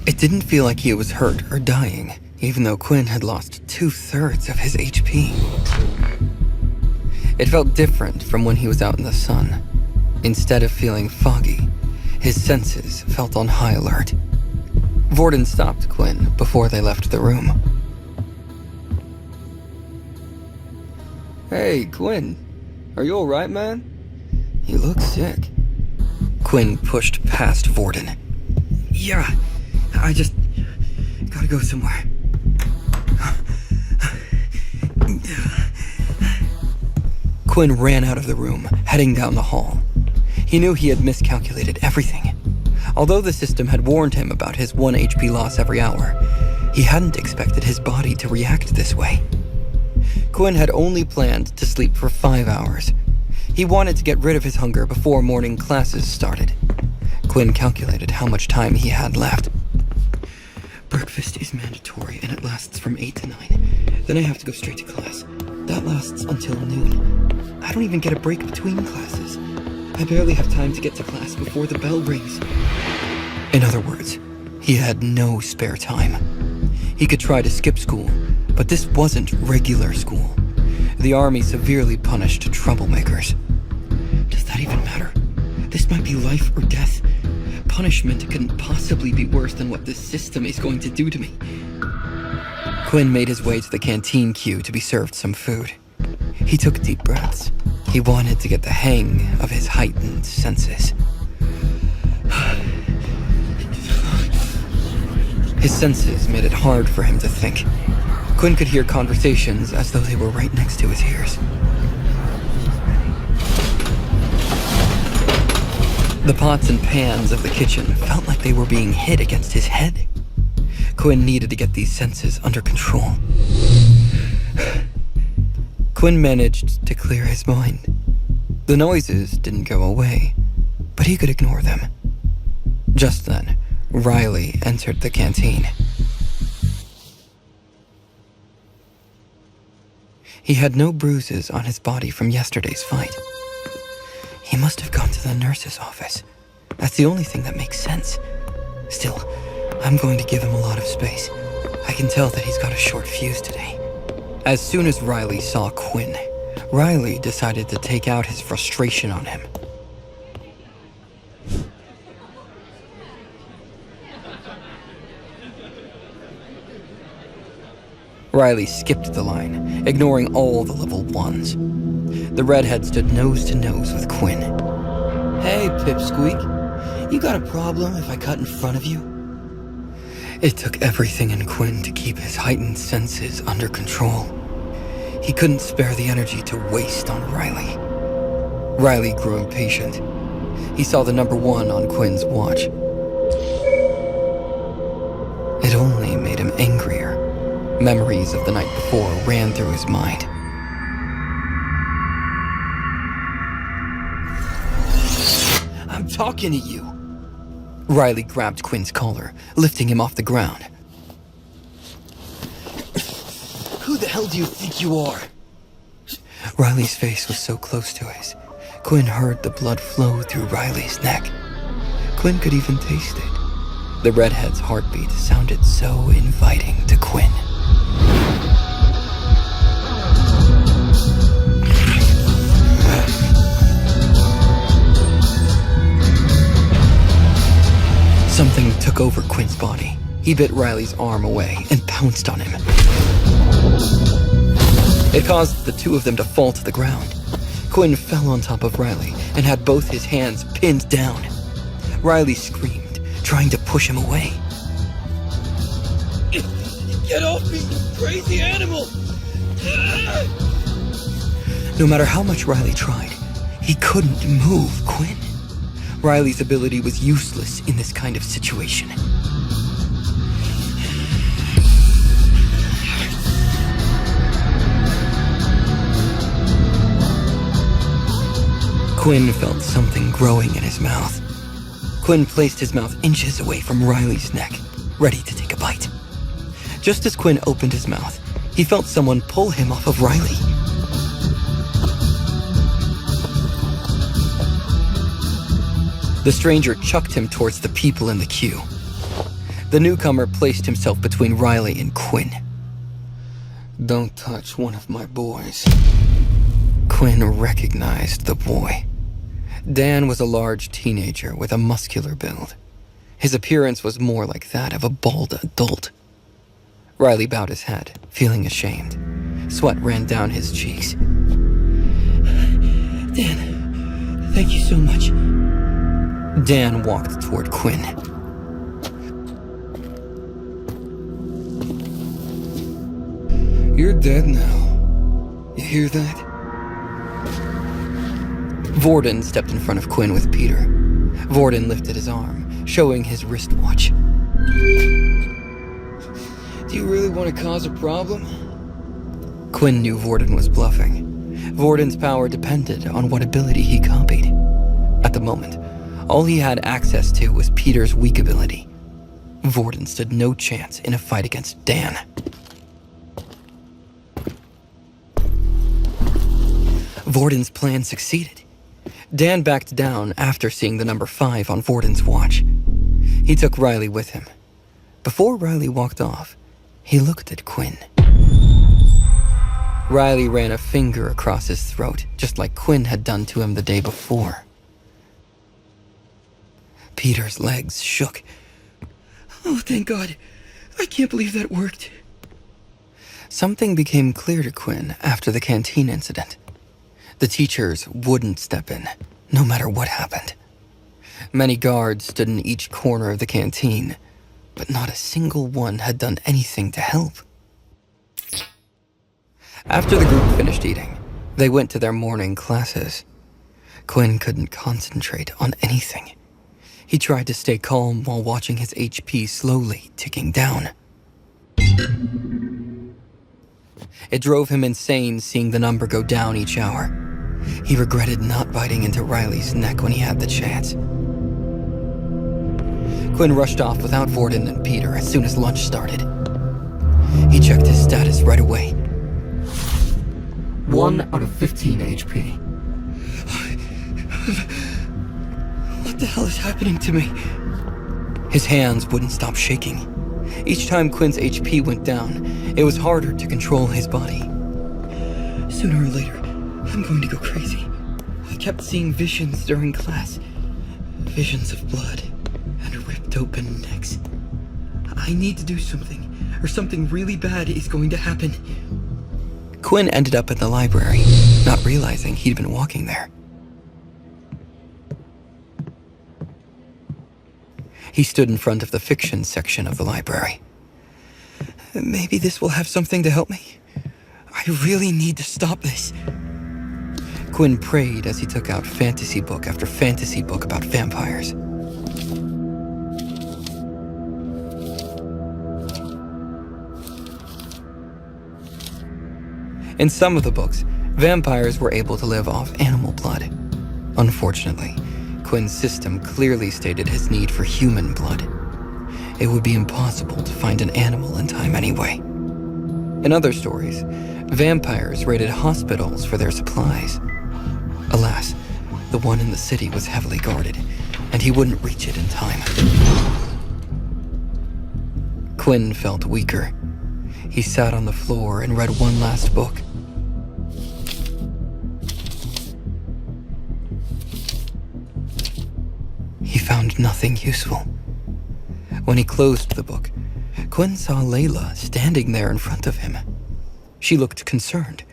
It didn't feel like he was hurt or dying, even though Quinn had lost 2/3 of his HP. It felt different from when he was out in the sun. Instead of feeling foggy, his senses felt on high alert. Vorden stopped Quinn before they left the room. Hey, Quinn. Are you alright, man? You look sick. Quinn pushed past Vorden. Yeah, I just gotta go somewhere. Quinn ran out of the room, heading down the hall. He knew he had miscalculated everything. Although the system had warned him about his 1 HP loss every hour, he hadn't expected his body to react this way. Quinn had only planned to sleep for 5 hours. He wanted to get rid of his hunger before morning classes started. Quinn calculated how much time he had left. Breakfast is mandatory and it lasts from 8 to 9. Then I have to go straight to class. That lasts until noon. I don't even get a break between classes. I barely have time to get to class before the bell rings. In other words, he had no spare time. He could try to skip school, but this wasn't regular school. The army severely punished troublemakers. Does that even matter? This might be life or death. Punishment couldn't possibly be worse than what this system is going to do to me. Quinn made his way to the canteen queue to be served some food. He took deep breaths. He wanted to get the hang of his heightened senses. His senses made it hard for him to think. Quinn could hear conversations as though they were right next to his ears. The pots and pans of the kitchen felt like they were being hit against his head. Quinn needed to get these senses under control. Quinn managed to clear his mind. The noises didn't go away, but he could ignore them. Just then, Riley entered the canteen. He had no bruises on his body from yesterday's fight. He must have gone to the nurse's office. That's the only thing that makes sense. Still, I'm going to give him a lot of space. I can tell that he's got a short fuse today. As soon as Riley saw Quinn, Riley decided to take out his frustration on him. Riley skipped the line, ignoring all the level 1s. The redhead stood nose to nose with Quinn. Hey, Pipsqueak. You got a problem if I cut in front of you? It took everything in Quinn to keep his heightened senses under control. He couldn't spare the energy to waste on Riley. Riley grew impatient. He saw the number 1 on Quinn's watch. It only made him angrier. Memories of the night before ran through his mind. I'm talking to you. Riley grabbed Quinn's collar, lifting him off the ground. Who the hell do you think you are? Riley's face was so close to his. Quinn heard the blood flow through Riley's neck. Quinn could even taste it. The redhead's heartbeat sounded so inviting to Quinn. Something took over Quinn's body. He bit Riley's arm away and pounced on him. It caused the two of them to fall to the ground. Quinn fell on top of Riley and had both his hands pinned down. Riley screamed, trying to push him away. Get off me, you crazy animal! No matter how much Riley tried, he couldn't move Quinn. Riley's ability was useless in this kind of situation. Quinn felt something growing in his mouth. Quinn placed his mouth inches away from Riley's neck, ready to take a bite. Just as Quinn opened his mouth, he felt someone pull him off of Riley. The stranger chucked him towards the people in the queue. The newcomer placed himself between Riley and Quinn. Don't touch one of my boys. Quinn recognized the boy. Dan was a large teenager with a muscular build. His appearance was more like that of a bald adult. Riley bowed his head, feeling ashamed. Sweat ran down his cheeks. Dan, thank you so much. Dan walked toward Quinn. You're dead now. You hear that? Vorden stepped in front of Quinn with Peter. Vorden lifted his arm, showing his wristwatch. Do you really want to cause a problem? Quinn knew Vorden was bluffing. Vorden's power depended on what ability he copied. At the moment, all he had access to was Peter's weak ability. Vorden stood no chance in a fight against Dan. Vorden's plan succeeded. Dan backed down after seeing the number 5 on Vorden's watch. He took Riley with him. Before Riley walked off, he looked at Quinn. Riley ran a finger across his throat, just like Quinn had done to him the day before. Peter's legs shook. Oh, thank God. I can't believe that worked. Something became clear to Quinn after the canteen incident. The teachers wouldn't step in, no matter what happened. Many guards stood in each corner of the canteen, but not a single one had done anything to help. After the group finished eating, they went to their morning classes. Quinn couldn't concentrate on anything. He tried to stay calm while watching his HP slowly ticking down. It drove him insane seeing the number go down each hour. He regretted not biting into Riley's neck when he had the chance. Quinn rushed off without Vorden and Peter as soon as lunch started. He checked his status right away. 1 out of 15 HP. What the hell is happening to me? His hands wouldn't stop shaking. Each time Quinn's HP went down, it was harder to control his body. Sooner or later, I'm going to go crazy. I kept seeing visions during class. Visions of blood and ripped open necks. I need to do something, or something really bad is going to happen. Quinn ended up in the library, not realizing he'd been walking there. He stood in front of the fiction section of the library. Maybe this will have something to help me. I really need to stop this. Quinn prayed as he took out fantasy book after fantasy book about vampires. In some of the books, vampires were able to live off animal blood. Unfortunately, Quinn's system clearly stated his need for human blood. It would be impossible to find an animal in time anyway. In other stories, vampires raided hospitals for their supplies. Alas, the one in the city was heavily guarded, and he wouldn't reach it in time. Quinn felt weaker. He sat on the floor and read one last book. He found nothing useful. When he closed the book, Quinn saw Layla standing there in front of him. She looked concerned.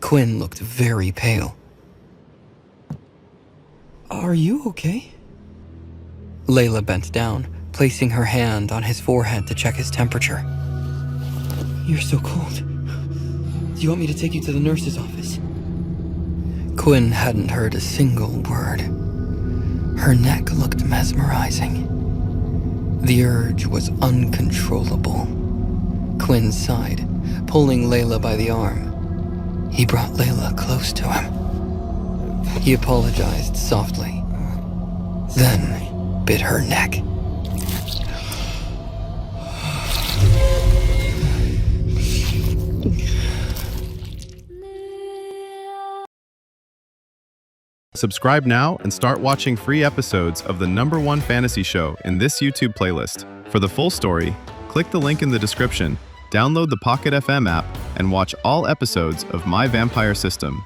Quinn looked very pale. Are you okay? Layla bent down, placing her hand on his forehead to check his temperature. You're so cold. Do you want me to take you to the nurse's office? Quinn hadn't heard a single word. Her neck looked mesmerizing. The urge was uncontrollable. Quinn sighed, pulling Layla by the arm. He brought Layla close to him. He apologized softly, then bit her neck. Subscribe now and start watching free episodes of the #1 fantasy show in this YouTube playlist. For the full story, click the link in the description, download the Pocket FM app, and watch all episodes of My Vampire System.